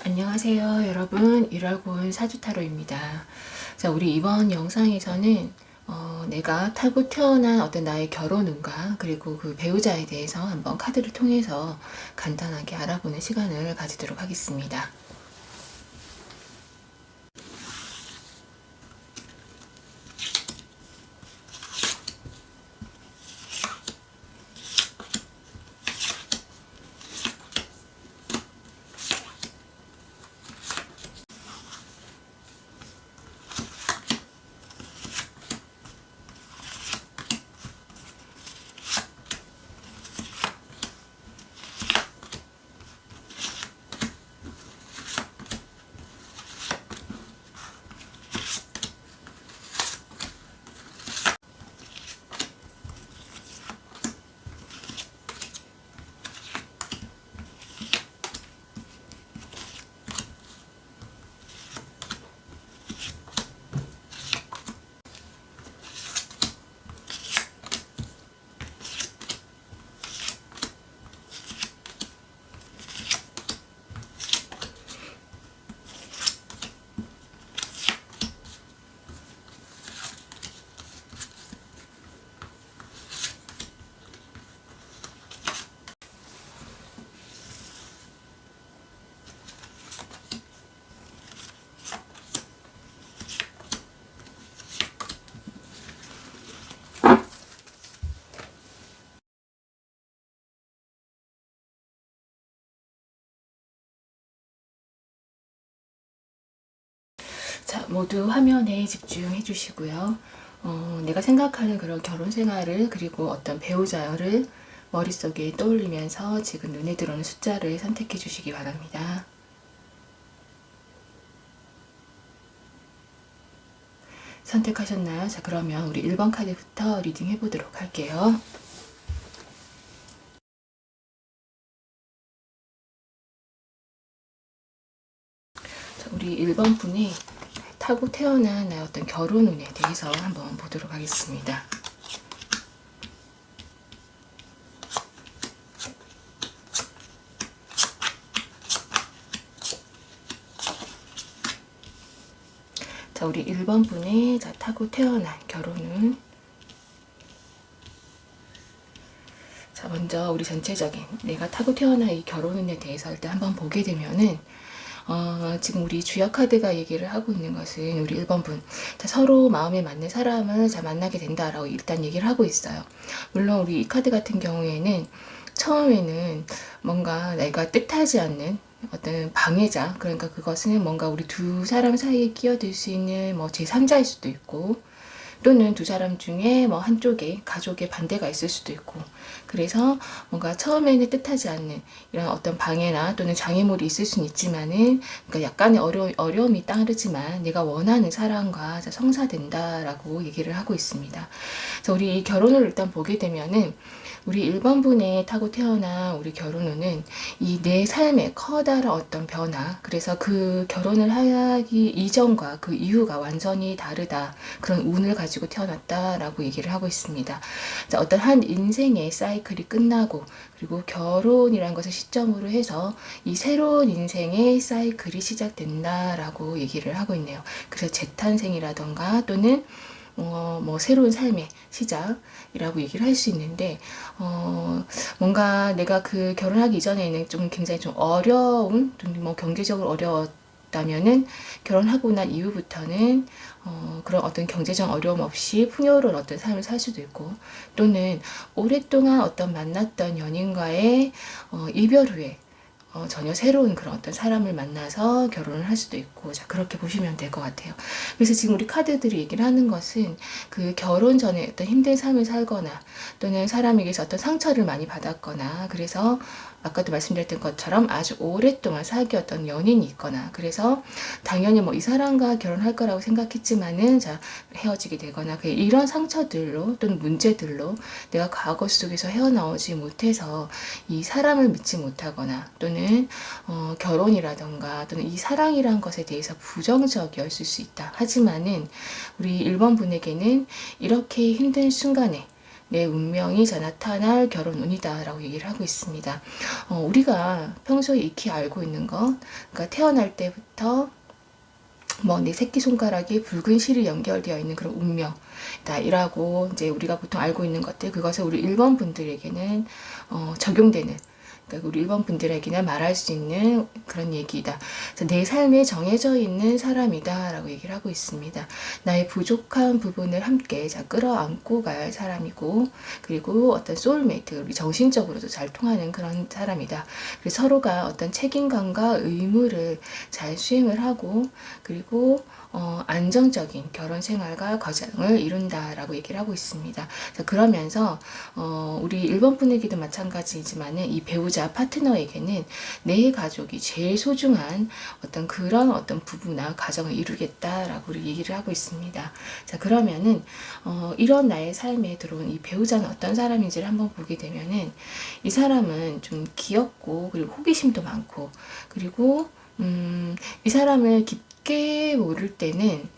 안녕하세요 여러분, 1월 9일 사주타로입니다. 자, 우리 이번 영상에서는 내가 타고 태어난 어떤 나의 결혼운과 그리고 그 배우자에 대해서 한번 카드를 통해서 간단하게 알아보는 시간을 가지도록 하겠습니다. 자, 모두 화면에 집중해 주시고요. 내가 생각하는 그런 결혼 생활을 그리고 어떤 배우자를 머릿속에 떠올리면서 지금 눈에 들어오는 숫자를 선택해 주시기 바랍니다. 선택하셨나요? 자, 그러면 우리 1번 카드부터 리딩 해보도록 할게요. 자, 우리 1번 분이 타고 태어난 나의 어떤 결혼운에 대해서 한번 보도록 하겠습니다. 자, 우리 1번 분의 타고 태어난 결혼운. 자, 먼저 우리 전체적인 내가 타고 태어난 이 결혼운에 대해서 일단 한번 보게 되면은 지금 우리 주역 카드가 얘기를 하고 있는 것은 우리 1번 분, 자, 서로 마음에 맞는 사람을 잘 만나게 된다라고 일단 얘기를 하고 있어요. 물론 우리 이 카드 같은 경우에는 처음에는 뭔가 내가 뜻하지 않는 어떤 방해자, 그러니까 그것은 뭔가 우리 두 사람 사이에 끼어들 수 있는 뭐 제3자일 수도 있고, 또는 두 사람 중에 뭐 한쪽에 가족의 반대가 있을 수도 있고, 그래서 뭔가 처음에는 뜻하지 않는 이런 어떤 방해나 또는 장애물이 있을 수는 있지만은, 그러니까 약간의 어려움이 따르지만 내가 원하는 사람과 성사된다라고 얘기를 하고 있습니다. 그래서 우리 이 결혼을 일단 보게 되면은 우리 1번 분에 타고 태어난 우리 결혼운은 이 내 삶의 커다란 어떤 변화, 그래서 그 결혼을 하기 이전과 그 이후가 완전히 다르다, 그런 운을 가지고 태어났다라고 얘기를 하고 있습니다. 자, 어떤 한 인생의 사이클이 끝나고 그리고 결혼이라는 것을 시점으로 해서 이 새로운 인생의 사이클이 시작된다라고 얘기를 하고 있네요. 그래서 재탄생이라던가 또는 뭐 새로운 삶의 시작이라고 얘기를 할 수 있는데, 뭔가 내가 그 결혼하기 이전에는 좀 굉장히 좀 어려운, 뭐 경제적으로 어려웠다면은 결혼하고 난 이후부터는 그런 어떤 경제적 어려움 없이 풍요로운 어떤 삶을 살 수도 있고, 또는 오랫동안 어떤 만났던 연인과의 이별 후에 전혀 새로운 그런 어떤 사람을 만나서 결혼을 할 수도 있고, 자, 그렇게 보시면 될 것 같아요. 그래서 지금 우리 카드들이 얘기를 하는 것은 그 결혼 전에 어떤 힘든 삶을 살거나 또는 사람에게서 어떤 상처를 많이 받았거나, 그래서 아까도 말씀드렸던 것처럼 아주 오랫동안 사귀었던 연인이 있거나, 그래서 당연히 뭐 이 사람과 결혼할 거라고 생각했지만은 자, 헤어지게 되거나, 이런 상처들로 또는 문제들로 내가 과거 속에서 헤어나오지 못해서 이 사람을 믿지 못하거나, 또는 결혼이라던가 또는 이 사랑이란 것에 대해서 부정적이었을 수 있다. 하지만은 우리 1번 분에게는 이렇게 힘든 순간에 내 운명이 자 나타날 결혼 운이다 라고 얘기를 하고 있습니다. 우리가 평소에 익히 알고 있는 것, 그러니까 태어날 때부터 뭐 내 새끼손가락에 붉은 실이 연결되어 있는 그런 운명이다 이라고 이제 우리가 보통 알고 있는 것들, 그것을 우리 1번 분들에게는 적용되는, 그러니까 우리 1번 분들에게는 말할 수 있는 그런 얘기이다. 그래서 내 삶에 정해져 있는 사람이다 라고 얘기를 하고 있습니다. 나의 부족한 부분을 함께 끌어안고 갈 사람이고, 그리고 어떤 소울메이트, 우리 정신적으로도 잘 통하는 그런 사람이다. 그래서 서로가 어떤 책임감과 의무를 잘 수행을 하고, 그리고 안정적인 결혼 생활과 가정을 이룬다라고 얘기를 하고 있습니다. 그러면서 우리 1번 분에게도 마찬가지지만은 이 배우자 파트너에게는 내 가족이 제일 소중한 그런 부부나 가정을 이루겠다라고 얘기를 하고 있습니다. 자, 그러면은 이런 나의 삶에 들어온 이 배우자는 어떤 사람인지를 한번 보게 되면은, 이 사람은 좀 귀엽고, 그리고 호기심도 많고, 그리고 이 사람을 깊게 모를 때는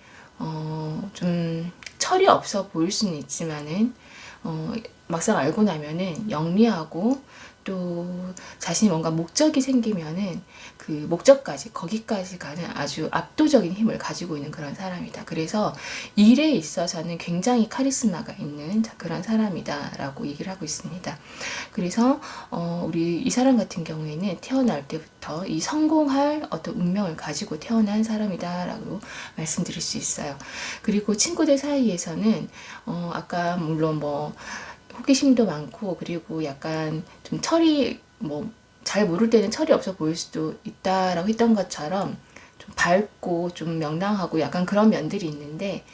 좀 철이 없어 보일 수는 있지만은 막상 알고 나면은 영리하고, 또 자신이 뭔가 목적이 생기면은 그 목적까지, 거기까지 가는 아주 압도적인 힘을 가지고 있는 그런 사람이다. 그래서 일에 있어서는 굉장히 카리스마가 있는 그런 사람이다 라고 얘기를 하고 있습니다. 그래서 우리 이 사람 같은 경우에는 태어날 때부터 이 성공할 어떤 운명을 가지고 태어난 사람이다 라고 말씀드릴 수 있어요. 그리고 친구들 사이에서는 아까 물론 뭐 호기심도 많고, 그리고 약간 좀 철이 잘 모를 때는 철이 없어 보일 수도 있다라고 했던 것처럼 좀 밝고 좀 명랑하고 약간 그런 면들이 있는데,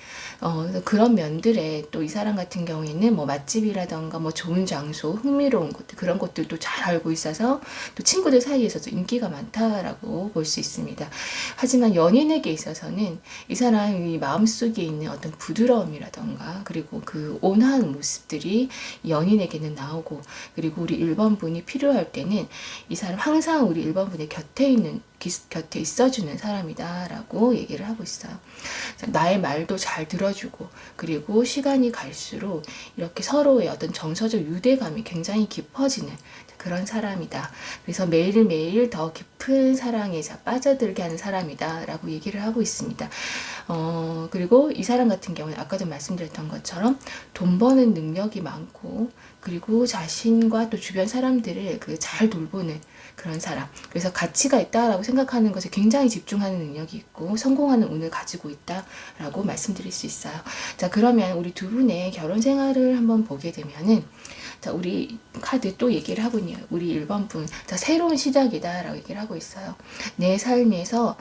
그런 면들에 또 이 사람 같은 경우에는 뭐 맛집이라던가 뭐 좋은 장소, 흥미로운 것들, 그런 것들도 잘 알고 있어서 또 친구들 사이에서도 인기가 많다라고 볼 수 있습니다. 하지만 연인에게 있어서는 이 사람이 마음속에 있는 어떤 부드러움이라던가, 그리고 그 온화한 모습들이 연인에게는 나오고, 그리고 우리 1번 분이 필요할 때는 이 사람 항상 우리 1번 분의 곁에 있어주는 사람이다 라고 얘기를 하고 있어요. 나의 말도 잘 들어주고, 그리고 시간이 갈수록 이렇게 서로의 어떤 정서적 유대감이 굉장히 깊어지는 그런 사람이다. 그래서 매일매일 더 깊은 사랑에 빠져들게 하는 사람이다 라고 얘기를 하고 있습니다. 그리고 이 사람 같은 경우는 아까도 말씀드렸던 것처럼 돈 버는 능력이 많고, 그리고 자신과 또 주변 사람들을 잘 돌보는 그런 사람. 그래서 가치가 있다라고 생각하는 것에 굉장히 집중하는 능력이 있고, 성공하는 운을 가지고 있다라고 말씀드릴 수 있어요. 자, 그러면 우리 두 분의 결혼 생활을 한번 보게 되면은, 자, 우리 카드 또 얘기를 하고 있네요. 우리 1번 분. 자, 새로운 시작이다 라고 얘기를 하고 있어요. 내 삶에서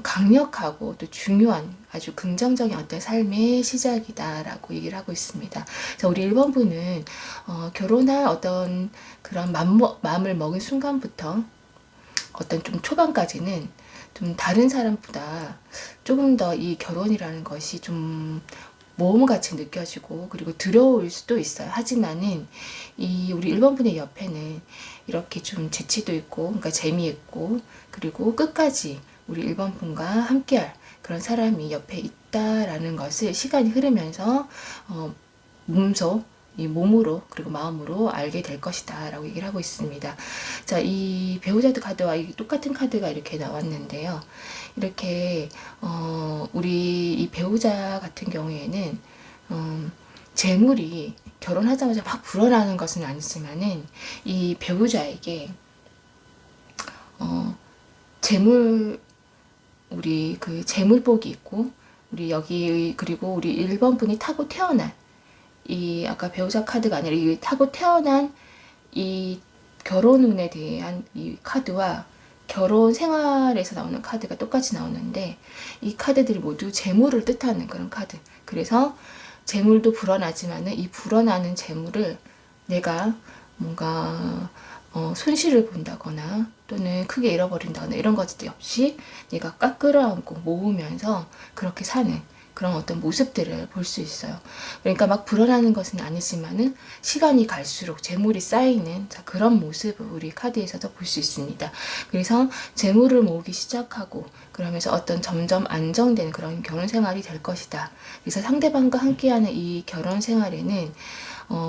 강력하고 또 중요한 아주 긍정적인 어떤 삶의 시작이다 라고 얘기를 하고 있습니다. 자, 우리 1번 분은 결혼할 어떤 그런 마음을 먹은 순간부터 어떤 좀 초반까지는 좀 다른 사람보다 조금 더 이 결혼이라는 것이 좀 모험같이 느껴지고, 그리고 두려울 수도 있어요. 하지만은 이 우리 1번 분의 옆에는 이렇게 좀 재치도 있고, 그러니까 재미있고, 그리고 끝까지 우리 1번 분과 함께할 그런 사람이 옆에 있다라는 것을 시간이 흐르면서 이 몸으로, 그리고 마음으로 알게 될 것이다 라고 얘기를 하고 있습니다. 자, 이 배우자드 카드와 똑같은 카드가 이렇게 나왔는데요. 이렇게 우리 이 배우자 같은 경우에는 재물이 결혼하자마자 막 불어나는 것은 아니지만은, 이 배우자에게 우리 재물복이 있고, 우리 여기, 그리고 우리 1번 분이 타고 태어난 이 아까 배우자 카드가 아니라 이 타고 태어난 이 결혼운에 대한 이 카드와 결혼 생활에서 나오는 카드가 똑같이 나오는데, 이 카드들이 모두 재물을 뜻하는 그런 카드. 그래서 재물도 불어나지만은 이 불어나는 재물을 내가 뭔가 손실을 본다거나 또는 크게 잃어버린다거나 이런 것들 없이 내가 꽉 끌어안고 모으면서 그렇게 사는 그런 어떤 모습들을 볼 수 있어요. 그러니까 막 불어나는 것은 아니지만은 시간이 갈수록 재물이 쌓이는 그런 모습을 우리 카드에서도 볼 수 있습니다. 그래서 재물을 모으기 시작하고, 그러면서 어떤 점점 안정되는 그런 결혼 생활이 될 것이다. 그래서 상대방과 함께하는 이 결혼 생활에는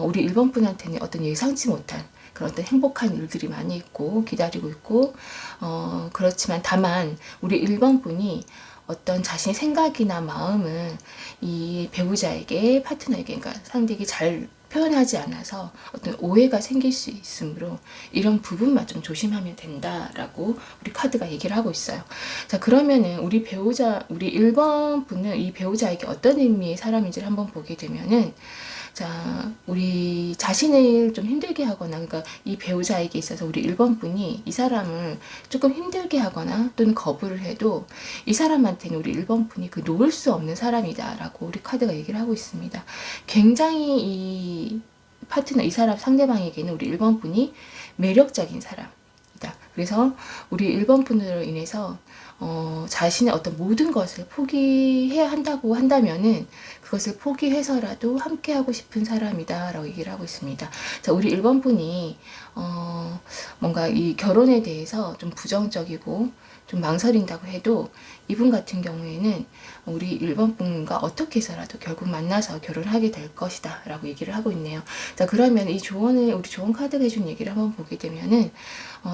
우리 1번 분한테는 어떤 예상치 못한 그런 어떤 행복한 일들이 많이 있고 기다리고 있고, 그렇지만 다만 우리 1번 분이 어떤 자신의 생각이나 마음을 이 배우자에게, 파트너에게, 그러니까 상대에게 잘 표현하지 않아서 어떤 오해가 생길 수 있으므로 이런 부분만 좀 조심하면 된다라고 우리 카드가 얘기를 하고 있어요. 자, 그러면은 우리 배우자, 우리 1번 분은 이 배우자에게 어떤 의미의 사람인지를 한번 보게 되면은, 자, 우리 자신을 좀 힘들게 하거나, 그러니까 이 배우자에게 있어서 우리 1번 분이 이 사람을 조금 힘들게 하거나 또는 거부를 해도 이 사람한테는 우리 1번 분이 그 놓을 수 없는 사람이다라고 우리 카드가 얘기를 하고 있습니다. 굉장히 이 파트너, 이 사람 상대방에게는 우리 1번 분이 매력적인 사람이다. 그래서 우리 1번 분으로 인해서 자신의 어떤 모든 것을 포기해야 한다고 한다면은 그것을 포기해서라도 함께하고 싶은 사람이다 라고 얘기를 하고 있습니다. 자, 우리 1번 분이 뭔가 이 결혼에 대해서 좀 부정적이고 좀 망설인다고 해도 이분 같은 경우에는 우리 1번 분과 어떻게 해서라도 결국 만나서 결혼하게 될 것이다 라고 얘기를 하고 있네요. 자, 그러면 이 조언을, 우리 조언 카드가 해준 얘기를 한번 보게 되면은,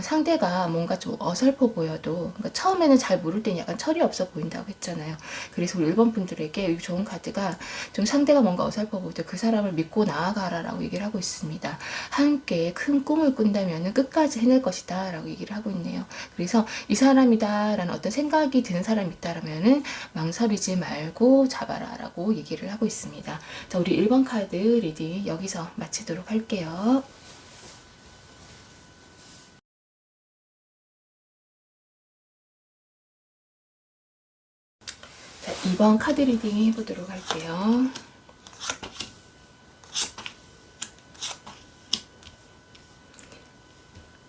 상대가 뭔가 좀 어설퍼 보여도, 그러니까 처음에는 잘 모를 때는 약간 철이 없어 보인다고 했잖아요. 그래서 우리 1번 분들에게 이 좋은 카드가 좀 상대가 뭔가 어설퍼 보여도 그 사람을 믿고 나아가라 라고 얘기를 하고 있습니다. 함께 큰 꿈을 꾼다면 끝까지 해낼 것이다 라고 얘기를 하고 있네요. 그래서 이 사람이다 라는 어떤 생각이 드는 사람이 있다라면은 망설이지 말고 잡아라 라고 얘기를 하고 있습니다. 자, 우리 1번 카드 리딩 여기서 마치도록 할게요. 자, 2번 카드 리딩 해보도록 할게요.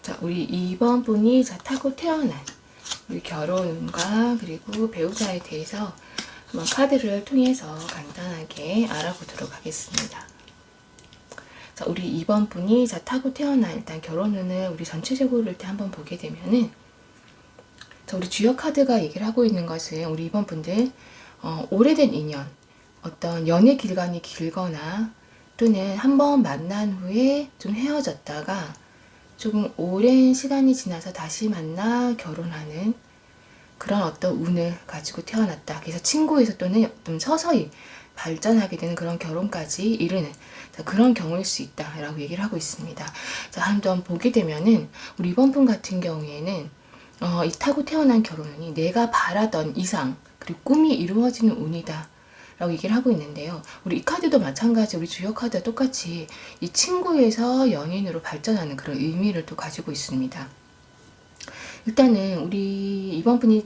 자, 우리 2번 분이 타고 태어난 우리 결혼운과 그리고 배우자에 대해서 한번 카드를 통해서 간단하게 알아보도록 하겠습니다. 자, 우리 2번 분이 타고 태어난 일단 결혼운을 우리 전체적으로 일단 한번 보게 되면은, 자, 우리 주역 카드가 얘기를 하고 있는 것은 우리 2번 분들 오래된 인연, 어떤 연애 기간이 길거나 또는 한번 만난 후에 좀 헤어졌다가 조금 오랜 시간이 지나서 다시 만나 결혼하는 그런 어떤 운을 가지고 태어났다. 그래서 친구에서 또는 좀 서서히 발전하게 되는 그런 결혼까지 이르는, 자, 그런 경우일 수 있다라고 얘기를 하고 있습니다. 자, 한번 보게 되면은 우리 이번 분 같은 경우에는 이 타고 태어난 결혼운이 내가 바라던 이상 그리고 꿈이 이루어지는 운이다 라고 얘기를 하고 있는데요. 우리 이 카드도 마찬가지, 우리 주역 카드와 똑같이 이 친구에서 연인으로 발전하는 그런 의미를 또 가지고 있습니다. 일단은 우리 이번 분이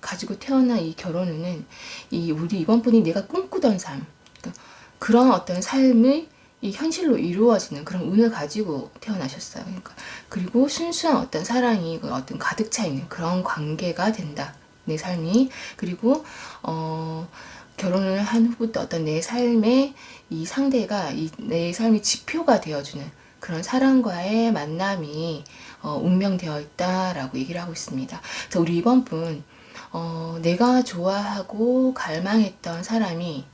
가지고 태어난 이 결혼운은 우리 이번 분이 내가 꿈꾸던 삶, 그러니까 그런 어떤 삶의 이 현실로 이루어지는 그런 운을 가지고 태어나셨어요. 그러니까 그리고 순수한 어떤 사랑이 어떤 가득 차 있는 그런 관계가 된다. 내 삶이. 그리고 결혼을 한 후부터 어떤 내 삶의 이 상대가 내 삶의 지표가 되어주는 그런 사람과의 만남이 운명되어 있다라고 얘기를 하고 있습니다. 그래서 우리 이번 분 내가 좋아하고 갈망했던 사람이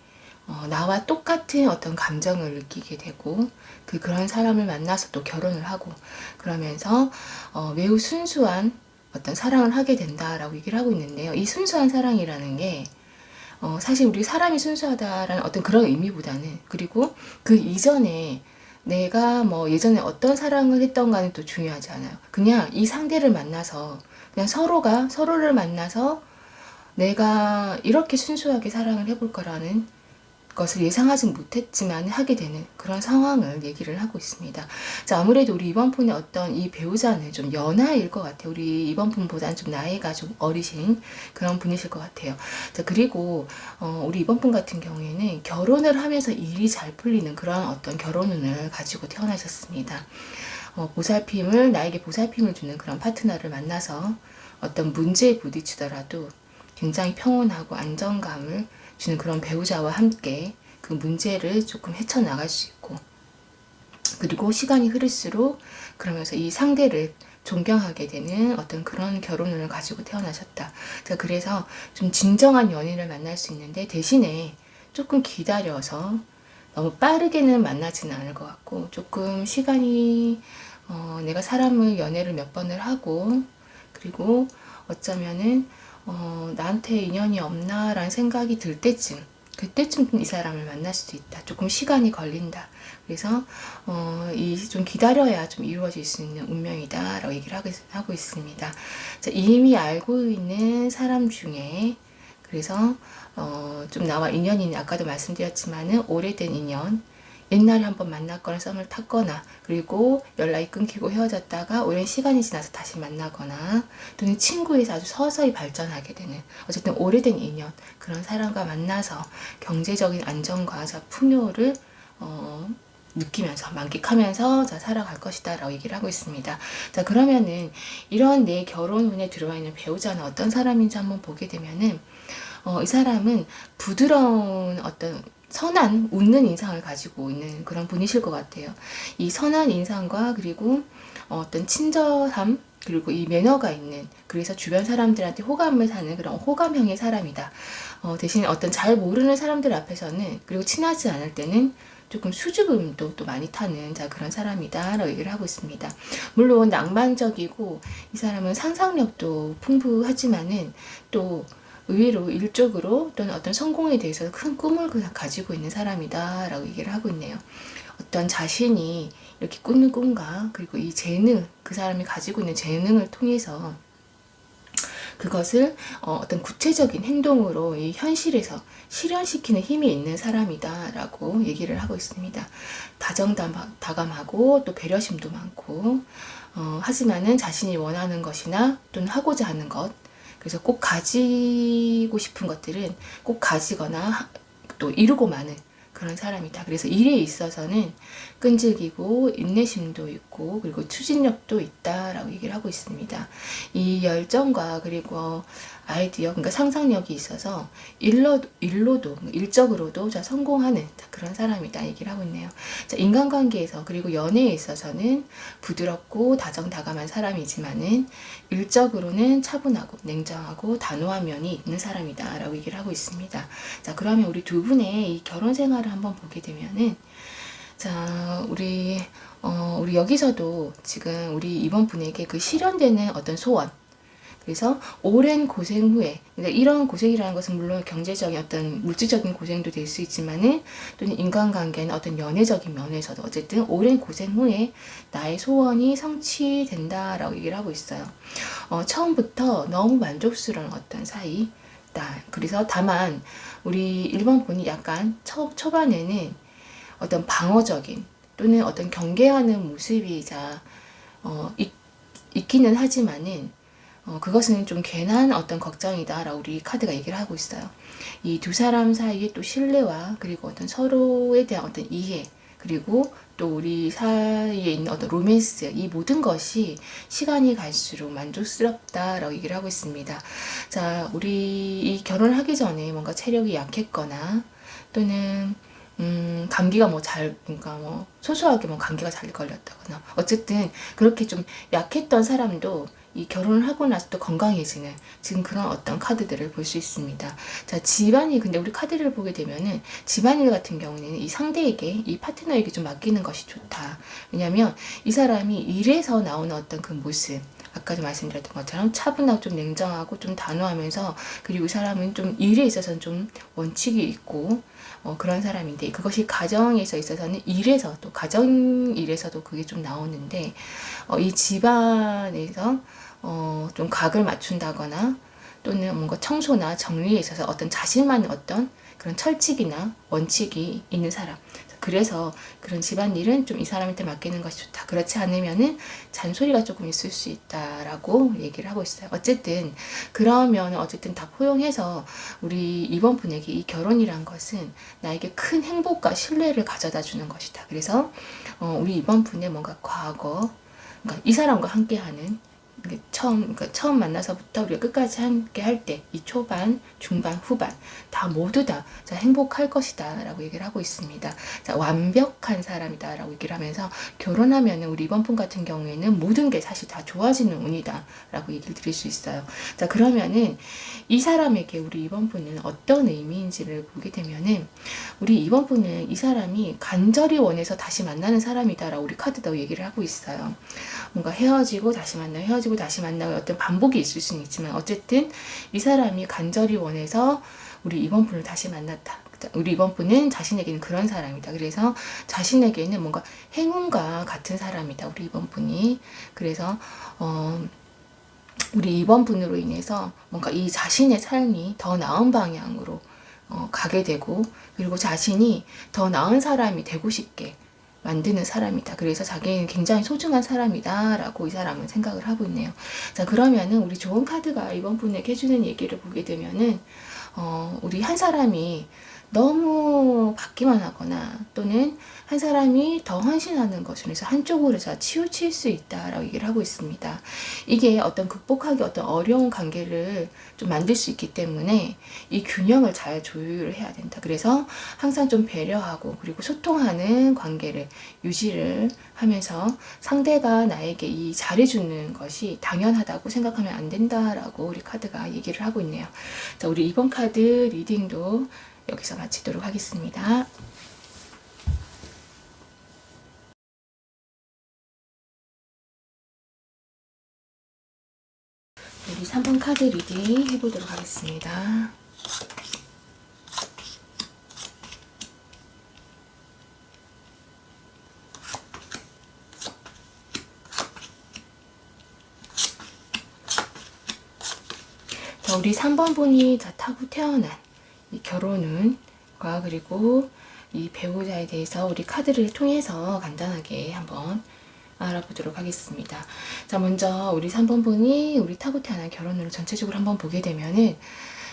나와 똑같은 어떤 감정을 느끼게 되고 그런 사람을 만나서 또 결혼을 하고 그러면서 매우 순수한 어떤 사랑을 하게 된다라고 얘기를 하고 있는데요. 이 순수한 사랑이라는 게 사실 우리 사람이 순수하다라는 어떤 그런 의미보다는, 그리고 그 이전에 내가 뭐 예전에 어떤 사랑을 했던가는 또 중요하지 않아요. 그냥 이 상대를 만나서 그냥 서로가 서로를 만나서 내가 이렇게 순수하게 사랑을 해볼 거라는 것을 예상하지 못했지만 하게 되는 그런 상황을 얘기를 하고 있습니다. 자, 아무래도 우리 이번 분의 어떤 이 배우자는 좀 연하일 것 같아요. 우리 이번 분보다는 좀 나이가 좀 어리신 그런 분이실 것 같아요. 자, 그리고 우리 이번 분 같은 경우에는 결혼을 하면서 일이 잘 풀리는 그런 어떤 결혼운을 가지고 태어나셨습니다. 나에게 보살핌을 주는 그런 파트너를 만나서 어떤 문제에 부딪히더라도 굉장히 평온하고 안정감을 주는 그런 배우자와 함께 그 문제를 조금 헤쳐나갈 수 있고, 그리고 시간이 흐를수록 그러면서 이 상대를 존경하게 되는 어떤 그런 결혼운을 가지고 태어나셨다. 자, 그래서 좀 진정한 연인을 만날 수 있는데 대신에 조금 기다려서 너무 빠르게는 만나지는 않을 것 같고 조금 시간이 내가 사람을 연애를 몇 번을 하고 그리고 어쩌면은 나한테 인연이 없나라는 생각이 들 때쯤 그때쯤 이 사람을 만날 수도 있다. 조금 시간이 걸린다. 그래서 이 좀 기다려야 좀 이루어질 수 있는 운명이다라고 얘기를 하고 있습니다. 자, 이미 알고 있는 사람 중에 그래서 좀 나와 인연이 있는 아까도 말씀드렸지만은 오래된 인연 옛날에 한번 만났거나 썸을 탔거나 그리고 연락이 끊기고 헤어졌다가 오랜 시간이 지나서 다시 만나거나 또는 친구에서 아주 서서히 발전하게 되는 어쨌든 오래된 인연 그런 사람과 만나서 경제적인 안정과 풍요를 느끼면서 만끽하면서 자 살아갈 것이다 라고 얘기를 하고 있습니다. 자 그러면은 이런 내 결혼운에 들어와 있는 배우자는 어떤 사람인지 한번 보게 되면은 이 사람은 부드러운 어떤 선한 웃는 인상을 가지고 있는 그런 분이실 것 같아요. 이 선한 인상과 그리고 어떤 친절함 그리고 이 매너가 있는 그래서 주변 사람들한테 호감을 사는 그런 호감형의 사람이다. 대신 어떤 잘 모르는 사람들 앞에서는 그리고 친하지 않을 때는 조금 수줍음도 또 많이 타는 자 그런 사람이다 라고 얘기를 하고 있습니다. 물론 낭만적이고 이 사람은 상상력도 풍부하지만은 또 의외로 일적으로 또는 어떤 성공에 대해서 큰 꿈을 가지고 있는 사람이다 라고 얘기를 하고 있네요. 어떤 자신이 이렇게 꾸는 꿈과 그리고 이 재능 그 사람이 가지고 있는 재능을 통해서 그것을 어떤 구체적인 행동으로 이 현실에서 실현시키는 힘이 있는 사람이다 라고 얘기를 하고 있습니다. 다정다감하고 또 배려심도 많고 하지만은 자신이 원하는 것이나 또는 하고자 하는 것 그래서 꼭 가지고 싶은 것들은 꼭 가지거나 또 이루고 마는 그런 사람이다. 그래서 일에 있어서는 끈질기고 인내심도 있고 그리고 추진력도 있다라고 얘기를 하고 있습니다. 이 열정과 그리고 아이디어, 그러니까 상상력이 있어서 일로도 일적으로도 자 성공하는 자, 그런 사람이다 얘기를 하고 있네요. 자, 인간관계에서 그리고 연애에 있어서는 부드럽고 다정다감한 사람이지만은 일적으로는 차분하고 냉정하고 단호한 면이 있는 사람이다라고 얘기를 하고 있습니다. 자, 그러면 우리 두 분의 이 결혼 생활을 한번 보게 되면은 자, 우리 여기서도 지금 우리 이번 분에게 그 실현되는 어떤 소원 그래서 오랜 고생 후에 그러니까 이런 고생이라는 것은 물론 경제적인 어떤 물질적인 고생도 될 수 있지만은 또는 인간관계는 어떤 연애적인 면에서도 어쨌든 오랜 고생 후에 나의 소원이 성취된다라고 얘기를 하고 있어요. 처음부터 너무 만족스러운 어떤 사이 그래서 다만 우리 1번 분이 약간 초반에는 어떤 방어적인 또는 어떤 경계하는 모습이 있기는 하지만은 그것은 좀 괜한 어떤 걱정이다라고 우리 카드가 얘기를 하고 있어요. 이 두 사람 사이에 또 신뢰와 그리고 어떤 서로에 대한 어떤 이해 그리고 또 우리 사이에 있는 어떤 로맨스 이 모든 것이 시간이 갈수록 만족스럽다라고 얘기를 하고 있습니다. 자, 우리 이 결혼을 하기 전에 뭔가 체력이 약했거나 또는 감기가 그러니까 소소하게 감기가 잘 걸렸다거나 어쨌든 그렇게 좀 약했던 사람도 이 결혼을 하고 나서 또 건강해지는 지금 그런 어떤 카드들을 볼 수 있습니다. 자, 집안일 근데 우리 카드를 보게 되면은 집안일 같은 경우는 이 상대에게 이 파트너에게 좀 맡기는 것이 좋다. 왜냐하면 이 사람이 일에서 나오는 어떤 그 모습 아까도 말씀드렸던 것처럼 차분하고 좀 냉정하고 좀 단호하면서 그리고 이 사람은 좀 일에 있어서는 좀 원칙이 있고 그런 사람인데 그것이 가정에서 있어서는 일에서도 가정 일에서도 그게 좀 나오는데 이 집안에서 좀 각을 맞춘다거나 또는 뭔가 청소나 정리에 있어서 어떤 자신만의 어떤 그런 철칙이나 원칙이 있는 사람 그래서 그런 집안일은 좀 이 사람한테 맡기는 것이 좋다. 그렇지 않으면은 잔소리가 조금 있을 수 있다라고 얘기를 하고 있어요. 어쨌든 그러면 어쨌든 다 포용해서 우리 이번 분에게 이 결혼이란 것은 나에게 큰 행복과 신뢰를 가져다 주는 것이다. 그래서 우리 이번 분의 뭔가 과거, 그러니까 이 사람과 함께하는 그러니까 처음 만나서부터 우리가 끝까지 함께 할 때, 이 초반, 중반, 후반, 다 모두 다 자, 행복할 것이다 라고 얘기를 하고 있습니다. 자, 완벽한 사람이다 라고 얘기를 하면서 결혼하면 우리 이번 분 같은 경우에는 모든 게 사실 다 좋아지는 운이다 라고 얘기를 드릴 수 있어요. 자, 그러면은 이 사람에게 우리 이번 분은 어떤 의미인지를 보게 되면은 우리 이번 분은 이 사람이 간절히 원해서 다시 만나는 사람이다 라고 우리 카드도 얘기를 하고 있어요. 뭔가 헤어지고 다시 만나고 헤어지고 다시 만나고 어떤 반복이 있을 수는 있지만 어쨌든 이 사람이 간절히 원해서 우리 이번 분을 다시 만났다. 우리 이번 분은 자신에게는 그런 사람이다. 그래서 자신에게는 뭔가 행운과 같은 사람이다. 우리 이번 분이. 그래서 우리 이번 분으로 인해서 뭔가 이 자신의 삶이 더 나은 방향으로 가게 되고 그리고 자신이 더 나은 사람이 되고 싶게 만드는 사람이다. 그래서 자기는 굉장히 소중한 사람이다 라고 이 사람은 생각을 하고 있네요. 자, 그러면은 우리 좋은 카드가 이번 분에게 해주는 얘기를 보게 되면은 우리 한 사람이 너무 받기만 하거나 또는 한 사람이 더 헌신하는 것으로 해서 한쪽으로 치우칠 수 있다라고 얘기를 하고 있습니다. 이게 어떤 극복하기 어떤 어려운 관계를 좀 만들 수 있기 때문에 이 균형을 잘 조율을 해야 된다. 그래서 항상 좀 배려하고 그리고 소통하는 관계를 유지를 하면서 상대가 나에게 이 잘해주는 것이 당연하다고 생각하면 안 된다라고 우리 카드가 얘기를 하고 있네요. 자, 우리 이번 카드 리딩도 여기서 마치도록 하겠습니다. 우리 3번 카드 리딩 해보도록 하겠습니다. 자, 우리 3번 분이 타고 태어난 이 결혼운과 그리고 이 배우자에 대해서 우리 카드를 통해서 간단하게 한번 알아보도록 하겠습니다. 자, 먼저 우리 3번 분이 우리 타고 태어난 결혼운을 전체적으로 한번 보게 되면은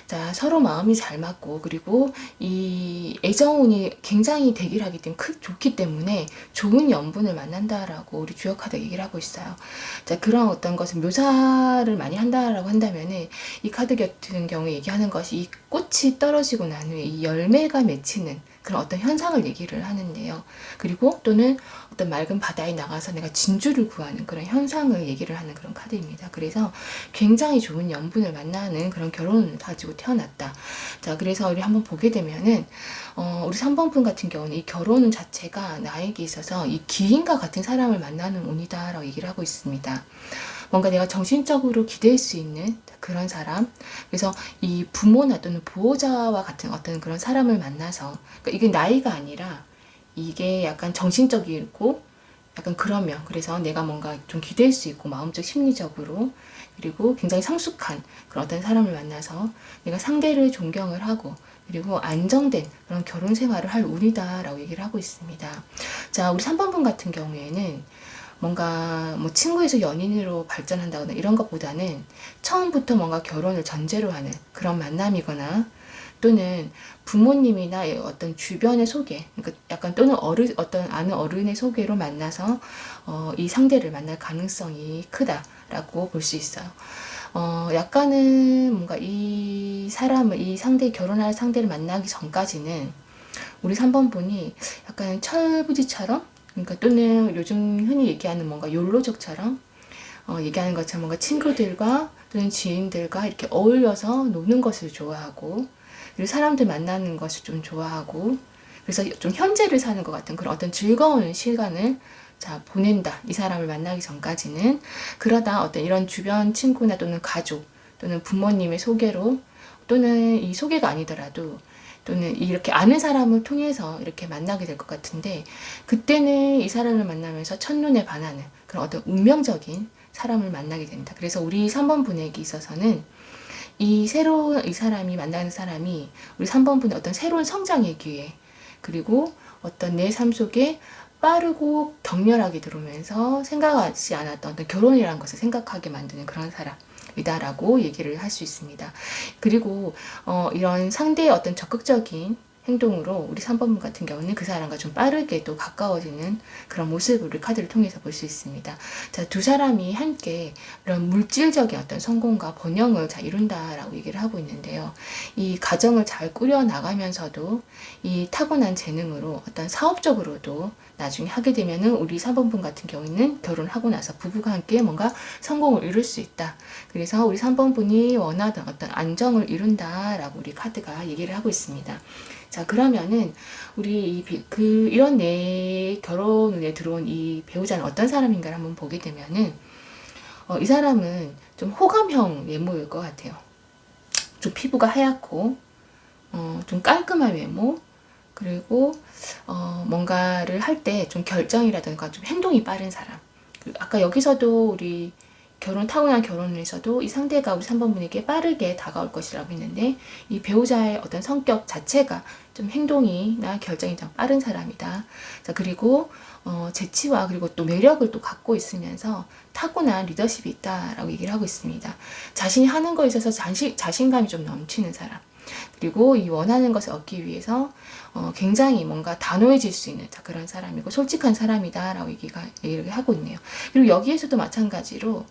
자, 서로 마음이 잘 맞고 그리고 이 애정운이 굉장히 대기하기 때문에 좋기 때문에 좋은 연분을 만난다라고 우리 주역 카드 얘기를 하고 있어요. 자, 그런 어떤 것을 묘사를 많이 한다라고 한다면은 이 카드 같은 경우에 얘기하는 것이 이 꽃이 떨어지고 난 후에 이 열매가 맺히는 그런 어떤 현상을 얘기를 하는데요. 그리고 또는 어떤 맑은 바다에 나가서 내가 진주를 구하는 그런 현상을 얘기를 하는 그런 카드입니다. 그래서 굉장히 좋은 연분을 만나는 그런 결혼을 가지고 태어났다. 자, 그래서 우리 한번 보게 되면은 우리 3번 분 같은 경우는 이 결혼운 자체가 나에게 있어서 이 기인과 같은 사람을 만나는 운이다라고 얘기를 하고 있습니다. 뭔가 내가 정신적으로 기댈 수 있는 그런 사람. 그래서 이 부모나 또는 보호자와 같은 어떤 그런 사람을 만나서 그러니까 이게 나이가 아니라 이게 약간 정신적이고 약간 그러면 그래서 내가 뭔가 좀 기댈 수 있고 마음적 심리적으로 그리고 굉장히 성숙한 그런 어떤 사람을 만나서 내가 상대를 존경을 하고 그리고 안정된 그런 결혼 생활을 할 운이다라고 얘기를 하고 있습니다. 자, 우리 3번 분 같은 경우에는 뭔가 뭐 친구에서 연인으로 발전한다거나 이런 것보다는 처음부터 뭔가 결혼을 전제로 하는 그런 만남이거나 또는 부모님이나 어떤 주변의 소개, 그러니까 약간 또는 어떤 아는 어른의 소개로 만나서 이 상대를 만날 가능성이 크다라고 볼 수 있어요. 약간은 뭔가 이 결혼할 상대를 만나기 전까지는 우리 3번 분이 약간 철부지처럼 그러니까 또는 요즘 흔히 얘기하는 뭔가 욜로족처럼 얘기하는 것처럼 뭔가 친구들과 또는 지인들과 이렇게 어울려서 노는 것을 좋아하고 그리고 사람들 만나는 것을 좀 좋아하고 그래서 좀 현재를 사는 것 같은 그런 어떤 즐거운 시간을 보낸다. 이 사람을 만나기 전까지는 그러다 어떤 이런 주변 친구나 또는 가족 또는 부모님의 소개로 또는 이 소개가 아니더라도 또는 이렇게 아는 사람을 통해서 이렇게 만나게 될 것 같은데 그때는 이 사람을 만나면서 첫눈에 반하는 그런 어떤 운명적인 사람을 만나게 됩니다. 그래서 우리 3번 분에게 있어서는 이 사람이 만나는 사람이 우리 3번 분의 어떤 새로운 성장의 기회 그리고 어떤 내 삶 속에 빠르고 격렬하게 들어오면서 생각하지 않았던 어떤 결혼이라는 것을 생각하게 만드는 그런 사람이다라고 얘기를 할 수 있습니다. 그리고 이런 상대의 어떤 적극적인 행동으로 우리 3번분 같은 경우는 그 사람과 좀 빠르게 또 가까워지는 그런 모습을 우리 카드를 통해서 볼 수 있습니다. 자, 두 사람이 함께 이런 물질적인 어떤 성공과 번영을 잘 이룬다라고 얘기를 하고 있는데요. 이 가정을 잘 꾸려 나가면서도 이 타고난 재능으로 어떤 사업적으로도 나중에 하게 되면은 우리 3번분 같은 경우에는 결혼하고 나서 부부가 함께 뭔가 성공을 이룰 수 있다. 그래서 우리 3번분이 원하던 어떤 안정을 이룬다라고 우리 카드가 얘기를 하고 있습니다. 자, 그러면은 우리 이런 내 결혼에 들어온 이 배우자는 어떤 사람인가를 한번 보게 되면은 이 사람은 좀 호감형 외모일 것 같아요. 좀 피부가 하얗고 좀 깔끔한 외모, 그리고 뭔가를 할 때 좀 결정이라든가 좀 행동이 빠른 사람. 아까 여기서도 우리 타고난 결혼에서도 이 상대가 우리 3번분에게 빠르게 다가올 것이라고 했는데, 이 배우자의 어떤 성격 자체가 좀 행동이나 결정이 좀 빠른 사람이다. 자, 그리고 재치와 그리고 또 매력을 또 갖고 있으면서 타고난 리더십이 있다라고 얘기를 하고 있습니다. 자신이 하는 거에 있어서 자신감이 좀 넘치는 사람. 그리고 이 원하는 것을 얻기 위해서 굉장히 뭔가 단호해질 수 있는 그런 사람이고 솔직한 사람이다라고 얘기를 하고 있네요. 그리고 여기에서도 마찬가지로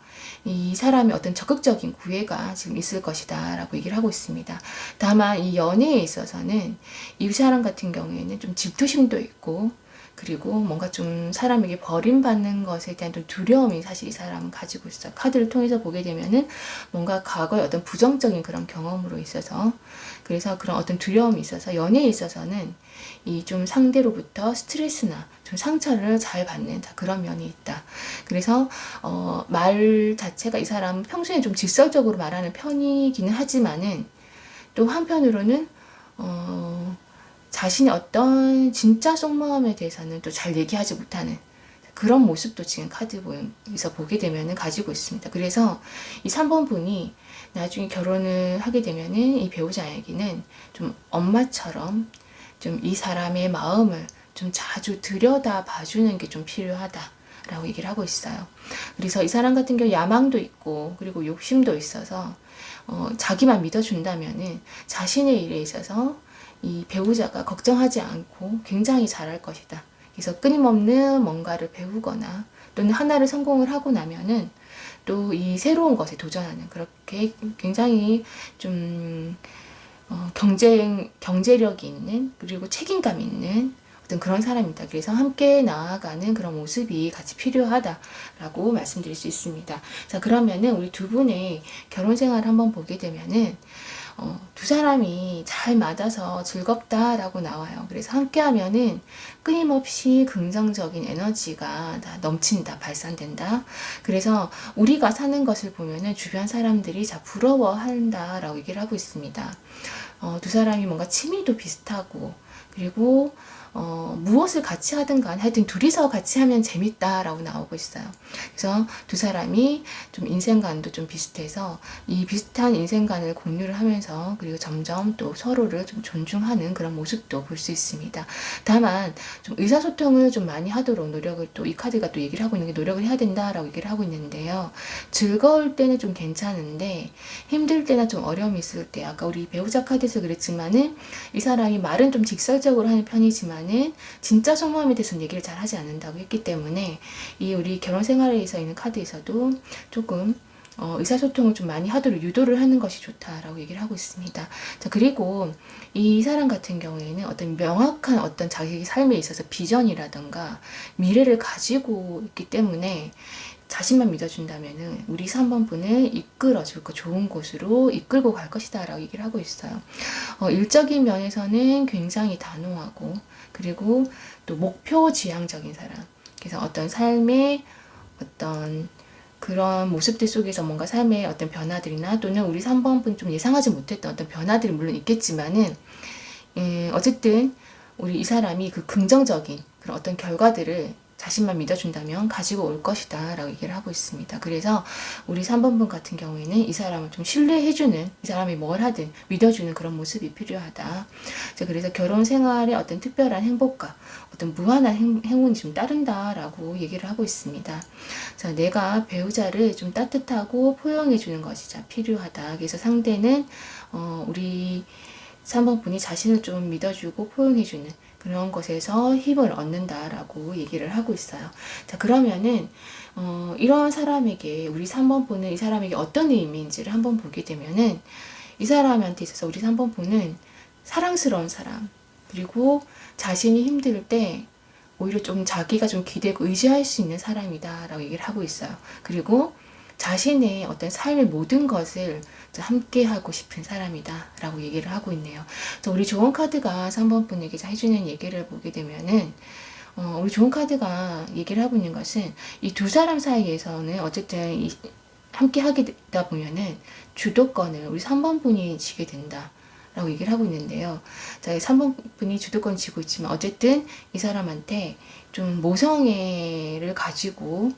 이 사람의 어떤 적극적인 구애가 지금 있을 것이다 라고 얘기를 하고 있습니다. 다만 이 연애에 있어서는 이 사람 같은 경우에는 좀 질투심도 있고, 그리고 뭔가 좀 사람에게 버림받는 것에 대한 좀 두려움이 사실 이 사람은 가지고 있어요. 카드를 통해서 보게 되면은 뭔가 과거의 어떤 부정적인 그런 경험으로 있어서, 그래서 그런 어떤 두려움이 있어서 연애에 있어서는 이 좀 상대로부터 스트레스나 좀 상처를 잘 받는 그런 면이 있다. 그래서 말 자체가 이 사람은 평소에 좀 직설적으로 말하는 편이기는 하지만은 또 한편으로는 자신의 어떤 진짜 속마음에 대해서는 또 잘 얘기하지 못하는 그런 모습도 지금 카드에서 보게 되면은 가지고 있습니다. 그래서 이 3번 분이 나중에 결혼을 하게 되면은 이 배우자에게는 좀 엄마처럼 좀 이 사람의 마음을 좀 자주 들여다 봐주는 게 좀 필요하다라고 얘기를 하고 있어요. 그래서 이 사람 같은 경우 야망도 있고 그리고 욕심도 있어서 자기만 믿어준다면은 자신의 일에 있어서 이 배우자가 걱정하지 않고 굉장히 잘할 것이다. 그래서 끊임없는 뭔가를 배우거나 또는 하나를 성공을 하고 나면은 또 이 새로운 것에 도전하는, 그렇게 굉장히 좀 경제력이 있는 그리고 책임감 있는 어떤 그런 사람이다. 그래서 함께 나아가는 그런 모습이 같이 필요하다라고 말씀드릴 수 있습니다. 자, 그러면은 우리 두 분의 결혼 생활을 한번 보게 되면은 두 사람이 잘 맞아서 즐겁다라고 나와요. 그래서 함께 하면은 끊임없이 긍정적인 에너지가 다 넘친다, 발산된다. 그래서 우리가 사는 것을 보면은 주변 사람들이 자 부러워한다라고 얘기를 하고 있습니다. 두 사람이 뭔가 취미도 비슷하고, 그리고 무엇을 같이 하든 간에 하여튼 둘이서 같이 하면 재밌다라고 나오고 있어요. 그래서 두 사람이 좀 인생관도 좀 비슷해서 이 비슷한 인생관을 공유를 하면서 그리고 점점 또 서로를 좀 존중하는 그런 모습도 볼 수 있습니다. 다만 좀 의사소통을 좀 많이 하도록 노력을, 또 이 카드가 또 얘기를 하고 있는 게 노력을 해야 된다라고 얘기를 하고 있는데요. 즐거울 때는 좀 괜찮은데 힘들 때나 좀 어려움이 있을 때, 아까 우리 배우자 카드에서 그랬지만은 이 사람이 말은 좀 직설적으로 하는 편이지만 진짜 속마음에 대해서는 얘기를 잘 하지 않는다고 했기 때문에 이 우리 결혼 생활에서 있는 카드에서도 조금 의사소통을 좀 많이 하도록 유도를 하는 것이 좋다라고 얘기를 하고 있습니다. 자, 그리고 이 사람 같은 경우에는 어떤 명확한 어떤 자기 삶에 있어서 비전이라던가 미래를 가지고 있기 때문에 자신만 믿어준다면은 우리 3번 분을 이끌어줄 거, 좋은 곳으로 이끌고 갈 것이다 라고 얘기를 하고 있어요. 일적인 면에서는 굉장히 단호하고, 그리고 또 목표 지향적인 사람. 그래서 어떤 삶의 어떤 그런 모습들 속에서 뭔가 삶의 어떤 변화들이나 또는 우리 3번 분 좀 예상하지 못했던 어떤 변화들이 물론 있겠지만은 어쨌든 우리 이 사람이 그 긍정적인 그런 어떤 결과들을 자신만 믿어준다면 가지고 올 것이다 라고 얘기를 하고 있습니다. 그래서 우리 3번 분 같은 경우에는 이 사람을 좀 신뢰해주는, 이 사람이 뭘 하든 믿어주는 그런 모습이 필요하다. 그래서 결혼 생활에 어떤 특별한 행복과 어떤 무한한 행운이 좀 따른다 라고 얘기를 하고 있습니다. 자, 내가 배우자를 좀 따뜻하고 포용해주는 것이 필요하다. 그래서 상대는 우리 3번 분이 자신을 좀 믿어주고 포용해주는 그런 것에서 힘을 얻는다라고 얘기를 하고 있어요. 자, 그러면은 이런 사람에게 우리 3번 분은 이 사람에게 어떤 의미인지를 한번 보게 되면은 이 사람한테 있어서 우리 3번 분은 사랑스러운 사람, 그리고 자신이 힘들 때 오히려 좀 자기가 좀 기대고 의지할 수 있는 사람이다라고 얘기를 하고 있어요. 그리고 자신의 어떤 삶의 모든 것을 함께 하고 싶은 사람이다라고 얘기를 하고 있네요. 그래서 우리 조언 카드가 3번 분에게 해주는 얘기를 보게 되면은 우리 조언 카드가 얘기를 하고 있는 것은 이 두 사람 사이에서는 어쨌든 함께 하게 되다 보면은 주도권을 우리 3번 분이 지게 된다. 라고 얘기를 하고 있는데요. 자, 3번 분이 주도권 쥐고 있지만 어쨌든 이 사람한테 좀 모성애를 가지고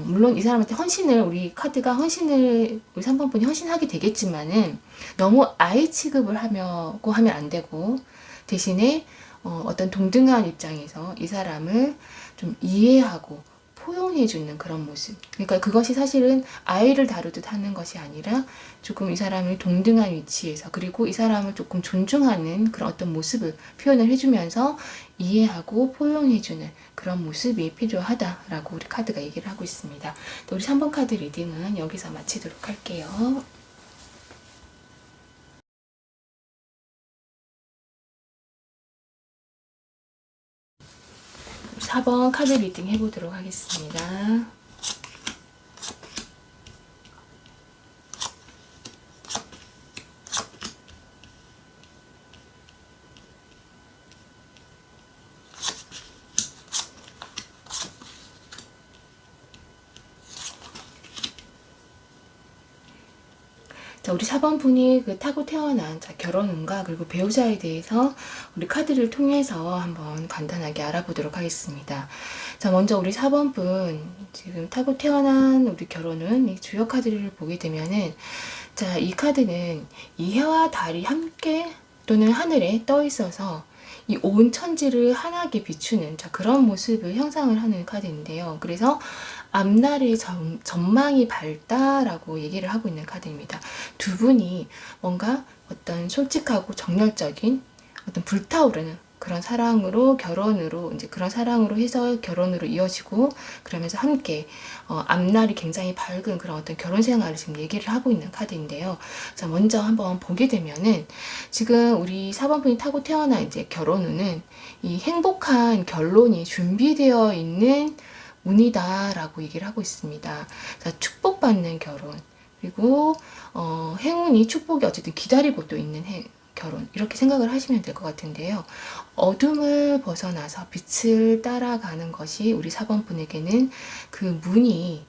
물론 이 사람한테 헌신을 우리 카드가 헌신을 우리 3번 분이 헌신하게 되겠지만은 너무 아이 취급을 하려고 하면 안 되고 대신에 어떤 동등한 입장에서 이 사람을 좀 이해하고 포용해주는 그런 모습. 그러니까 그것이 사실은 아이를 다루듯 하는 것이 아니라 조금 이 사람을 동등한 위치에서 그리고 이 사람을 조금 존중하는 그런 어떤 모습을 표현을 해주면서 이해하고 포용해주는 그런 모습이 필요하다라고 우리 카드가 얘기를 하고 있습니다. 우리 3번 카드 리딩은 여기서 마치도록 할게요. 4번 카드 리딩 해보도록 하겠습니다. 자, 우리 4번 분이 그 타고 태어난 결혼운과 그리고 배우자에 대해서 우리 카드를 통해서 한번 간단하게 알아보도록 하겠습니다. 자, 먼저 우리 4번 분 지금 타고 태어난 우리 결혼운 이 주요 카드를 보게 되면은 자, 이 카드는 이 해와 달이 함께 또는 하늘에 떠 있어서 이 온 천지를 환하게 비추는 그런 모습을 형상을 하는 카드인데요. 그래서 앞날의 전망이 밝다라고 얘기를 하고 있는 카드입니다. 두 분이 뭔가 어떤 솔직하고 정열적인 어떤 불타오르는 그런 사랑으로 결혼으로 이제 그런 사랑으로 해서 결혼으로 이어지고 그러면서 함께 앞날이 굉장히 밝은 그런 어떤 결혼 생활을 지금 얘기를 하고 있는 카드인데요. 자, 먼저 한번 보게 되면은 지금 우리 4번 분이 타고 태어난 이제 결혼운은 이 행복한 결론이 준비되어 있는 운이다라고 얘기를 하고 있습니다. 자, 축복받는 결혼 그리고 행운이 축복이 어쨌든 기다리고 또 있는 결혼 이렇게 생각을 하시면 될 것 같은데요. 어둠을 벗어나서 빛을 따라가는 것이 우리 4번 분에게는 그 문이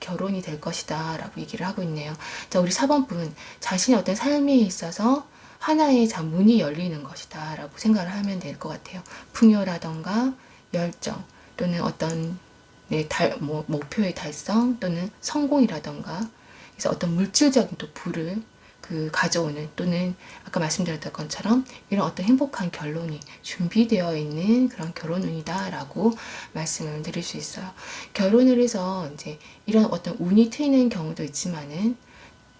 결혼이 될 것이다 라고 얘기를 하고 있네요. 자, 우리 4번 분 자신의 어떤 삶에 있어서 하나의 문이 열리는 것이다 라고 생각을 하면 될 것 같아요. 풍요라던가 열정 또는 어떤 목표의 달성 또는 성공이라던가 그래서 어떤 물질적인 또 부를 가져오는 또는 아까 말씀드렸던 것처럼 이런 어떤 행복한 결론이 준비되어 있는 그런 결혼운이다 라고 말씀을 드릴 수 있어요. 결혼을 해서 이제 이런 어떤 운이 트이는 경우도 있지만은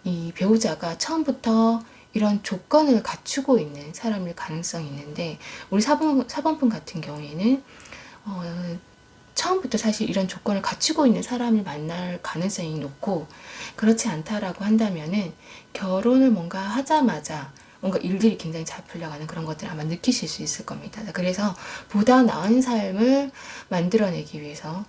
이 배우자가 처음부터 이런 조건을 갖추고 있는 사람일 가능성이 있는데 우리 4번분 같은 경우에는 처음부터 사실 이런 조건을 갖추고 있는 사람을 만날 가능성이 높고 그렇지 않다라고 한다면은 결혼을 뭔가 하자마자 뭔가 일들이 굉장히 잘 풀려가는 그런 것들을 아마 느끼실 수 있을 겁니다. 그래서 보다 나은 삶을 만들어내기 위해서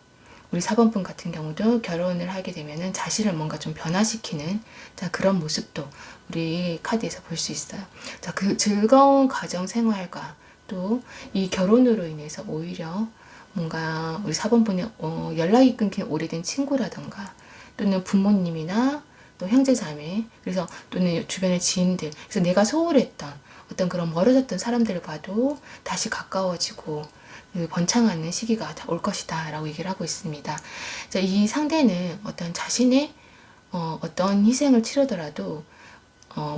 우리 4번분 같은 경우도 결혼을 하게 되면은 자신을 뭔가 좀 변화시키는 그런 모습도 우리 카드에서 볼 수 있어요. 자, 그 즐거운 가정 생활과 또 이 결혼으로 인해서 오히려 뭔가 우리 4번분이 연락이 끊긴 오래된 친구라던가 또는 부모님이나 또 형제 자매 그래서 또는 주변의 지인들 그래서 내가 소홀했던 어떤 그런 멀어졌던 사람들을 봐도 다시 가까워지고 번창하는 시기가 올 것이다 라고 얘기를 하고 있습니다. 자, 이 상대는 어떤 자신의 어떤 희생을 치르더라도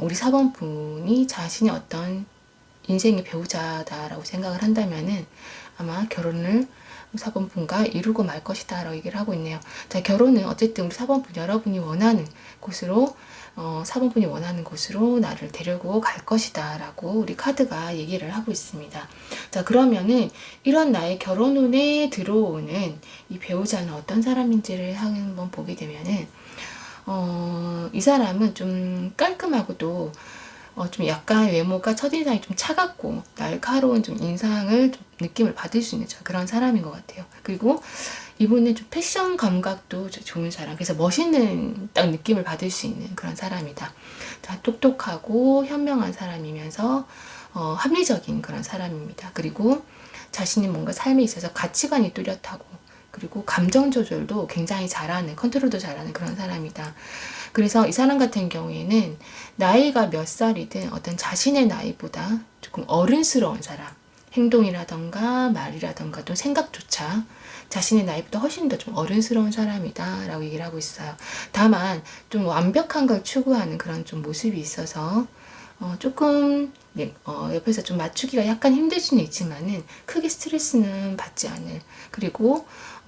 우리 4번분이 자신의 어떤 인생의 배우자다라고 생각을 한다면은 아마 결혼을 4번분과 이루고 말 것이다 라고 얘기를 하고 있네요. 자, 결혼은 어쨌든 우리 4번분 여러분이 원하는 곳으로 4번분이 원하는 곳으로 나를 데리고 갈 것이다 라고 우리 카드가 얘기를 하고 있습니다. 자, 그러면은 이런 나의 결혼운에 들어오는 이 배우자는 어떤 사람인지를 한번 보게 되면은 이 사람은 좀 깔끔하고도 좀 약간 외모가 첫인상이 좀 차갑고 날카로운 좀 인상을 좀 느낌을 받을 수 있는 그런 사람인 것 같아요. 그리고 이분은 좀 패션 감각도 좋은 사람, 그래서 멋있는 딱 느낌을 받을 수 있는 그런 사람이다. 자, 똑똑하고 현명한 사람이면서 합리적인 그런 사람입니다. 그리고 자신이 뭔가 삶에 있어서 가치관이 뚜렷하고 그리고 감정 조절도 굉장히 잘하는, 컨트롤도 잘하는 그런 사람이다. 그래서 이 사람 같은 경우에는 나이가 몇 살이든 어떤 자신의 나이보다 조금 어른스러운 사람, 행동이라던가 말이라던가 또 생각조차 자신의 나이보다 훨씬 더 좀 어른스러운 사람이다 라고 얘기를 하고 있어요. 다만 좀 완벽한 걸 추구하는 그런 좀 모습이 있어서 조금 옆에서 좀 맞추기가 약간 힘들 수는 있지만은 크게 스트레스는 받지 않을, 그리고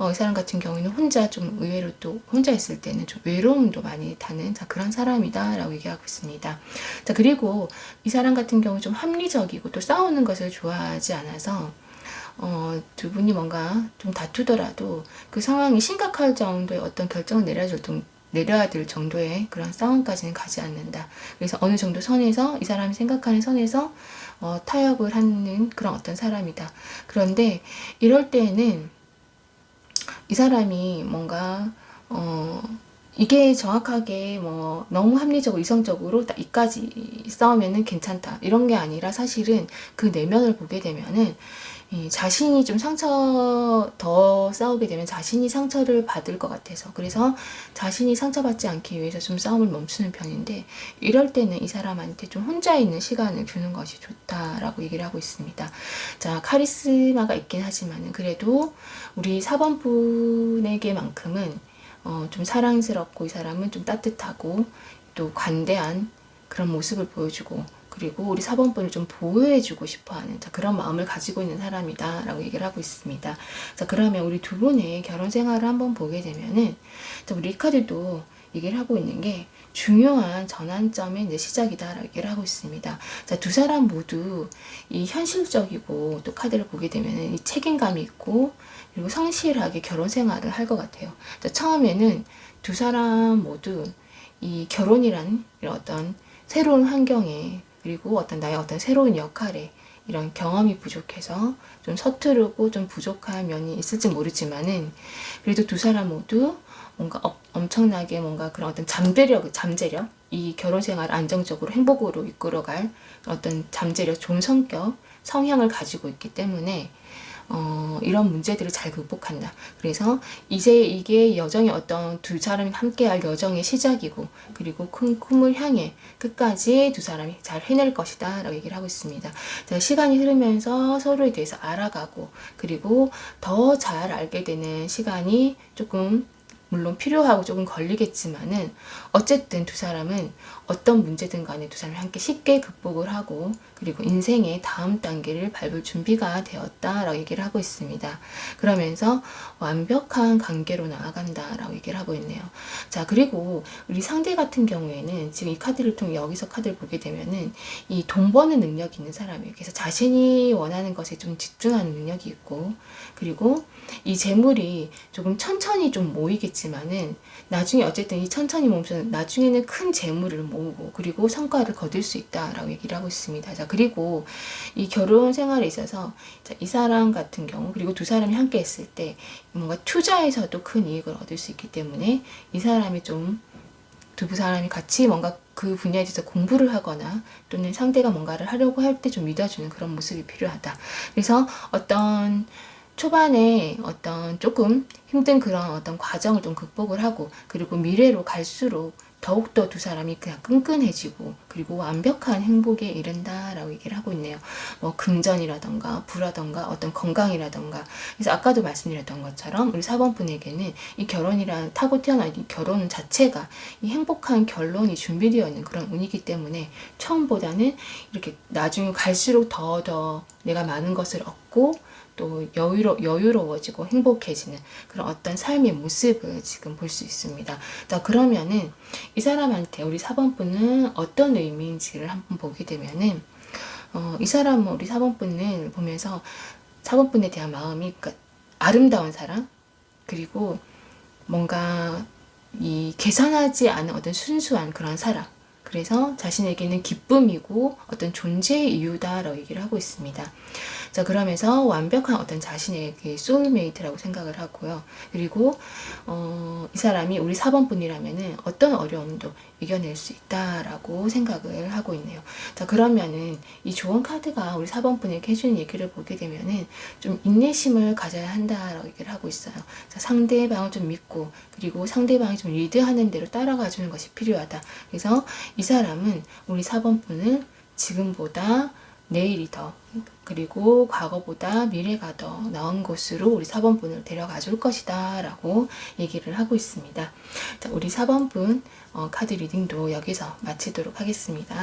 이 사람 같은 경우에는 혼자 좀 의외로 또 혼자 있을 때는 좀 외로움도 많이 타는 그런 사람이다 라고 얘기하고 있습니다. 자, 그리고 이 사람 같은 경우 좀 합리적이고 또 싸우는 것을 좋아하지 않아서 두 분이 뭔가 좀 다투더라도 그 상황이 심각할 정도의 어떤 결정을 내려야 될 정도의 그런 싸움까지는 가지 않는다. 그래서 어느 정도 선에서 이 사람이 생각하는 선에서 타협을 하는 그런 어떤 사람이다. 그런데 이럴 때에는 이 사람이 뭔가 이게 정확하게 뭐 너무 합리적으로 이성적으로 딱 이까지 싸우면은 괜찮다 이런 게 아니라 사실은 그 내면을 보게 되면은 자신이 좀 더 싸우게 되면 자신이 상처를 받을 것 같아서, 그래서 자신이 상처받지 않기 위해서 좀 싸움을 멈추는 편인데, 이럴 때는 이 사람한테 좀 혼자 있는 시간을 주는 것이 좋다라고 얘기를 하고 있습니다. 자, 카리스마가 있긴 하지만은 그래도 우리 4번 분에게만큼은 좀 사랑스럽고 이 사람은 좀 따뜻하고 또 관대한 그런 모습을 보여주고, 그리고 우리 4번분을 좀 보호해주고 싶어하는 그런 마음을 가지고 있는 사람이다 라고 얘기를 하고 있습니다. 자, 그러면 우리 두 분의 결혼 생활을 한번 보게 되면은, 우리 이 카드도 얘기를 하고 있는 게 중요한 전환점의 이제 시작이다 라고 얘기를 하고 있습니다. 자, 두 사람 모두 이 현실적이고 또 카드를 보게 되면은 이 책임감이 있고 그리고 성실하게 결혼 생활을 할 것 같아요. 자, 처음에는 두 사람 모두 이 결혼이란 이런 어떤 새로운 환경에, 그리고 나의 어떤 새로운 역할에 이런 경험이 부족해서 좀 서투르고 좀 부족한 면이 있을지 모르지만은, 그래도 두 사람 모두 뭔가 엄청나게 뭔가 그런 어떤 잠재력, 이 결혼 생활을 안정적으로 행복으로 이끌어갈 어떤 잠재력, 좋은 성격, 성향을 가지고 있기 때문에 이런 문제들을 잘 극복한다. 그래서 이제 이게 여정의 어떤 두 사람이 함께할 여정의 시작이고, 그리고 큰 꿈을 향해 끝까지 두 사람이 잘 해낼 것이다 라고 얘기를 하고 있습니다. 자, 시간이 흐르면서 서로에 대해서 알아가고, 그리고 더 잘 알게 되는 시간이 조금 물론 필요하고 조금 걸리겠지만은, 어쨌든 두 사람은 어떤 문제든 간에 두 사람이 함께 쉽게 극복을 하고, 그리고 인생의 다음 단계를 밟을 준비가 되었다라고 얘기를 하고 있습니다. 그러면서 완벽한 관계로 나아간다라고 얘기를 하고 있네요. 자, 그리고 우리 상대 같은 경우에는 지금 이 카드를 통해 여기서 카드를 보게 되면은 이 돈 버는 능력이 있는 사람이에요. 그래서 자신이 원하는 것에 좀 집중하는 능력이 있고, 그리고 이 재물이 조금 천천히 좀 모이겠지만은 나중에 어쨌든 이 천천히 모으면서 나중에는 큰 재물을 모으고 그리고 성과를 거둘 수 있다라고 얘기를 하고 있습니다. 자, 그리고 이 결혼 생활에 있어서 이 사람 같은 경우, 그리고 두 사람이 함께 했을 때 뭔가 투자에서도 큰 이익을 얻을 수 있기 때문에 이 사람이 좀 두 사람이 같이 뭔가 그 분야에 대해서 공부를 하거나 또는 상대가 뭔가를 하려고 할 때 좀 믿어주는 그런 모습이 필요하다. 그래서 어떤 초반에 어떤 조금 힘든 그런 어떤 과정을 좀 극복을 하고, 그리고 미래로 갈수록 더욱더 두 사람이 그냥 끈끈해지고 그리고 완벽한 행복에 이른다라고 얘기를 하고 있네요. 뭐 금전이라던가 부라던가 어떤 건강이라던가. 그래서 아까도 말씀드렸던 것처럼 우리 4번 분에게는 이 결혼이란 타고 태어난 이 결혼 자체가 이 행복한 결론이 준비되어 있는 그런 운이기 때문에 처음보다는 이렇게 나중에 갈수록 더 내가 많은 것을 얻고 또 여유로워지고 행복해지는 그런 어떤 삶의 모습을 지금 볼 수 있습니다. 자, 그러면은 이 사람한테 우리 4번분은 어떤 의미인지를 한번 보게 되면은 이 사람은 우리 4번분을 보면서 4번분에 대한 마음이 그러니까 아름다운 사람, 그리고 뭔가 이 계산하지 않은 어떤 순수한 그런 사람, 그래서 자신에게는 기쁨이고 어떤 존재의 이유다라고 얘기를 하고 있습니다. 자, 그러면서 완벽한 어떤 자신의 그 소울메이트라고 생각을 하고요. 그리고 이 사람이 우리 4번분이라면은 어떤 어려움도 이겨낼 수 있다라고 생각을 하고 있네요. 자, 그러면은 이 조언 카드가 우리 4번분에게 해주는 얘기를 보게 되면은 좀 인내심을 가져야 한다라고 얘기를 하고 있어요. 자, 상대방을 좀 믿고, 그리고 상대방이 좀 리드하는 대로 따라가 주는 것이 필요하다. 그래서 이 사람은 우리 4번분을 지금보다 내일이 더, 그리고 과거보다 미래가 더 나은 곳으로 우리 4번분을 데려가 줄 것이다 라고 얘기를 하고 있습니다. 자, 우리 4번분 카드 리딩도 여기서 마치도록 하겠습니다.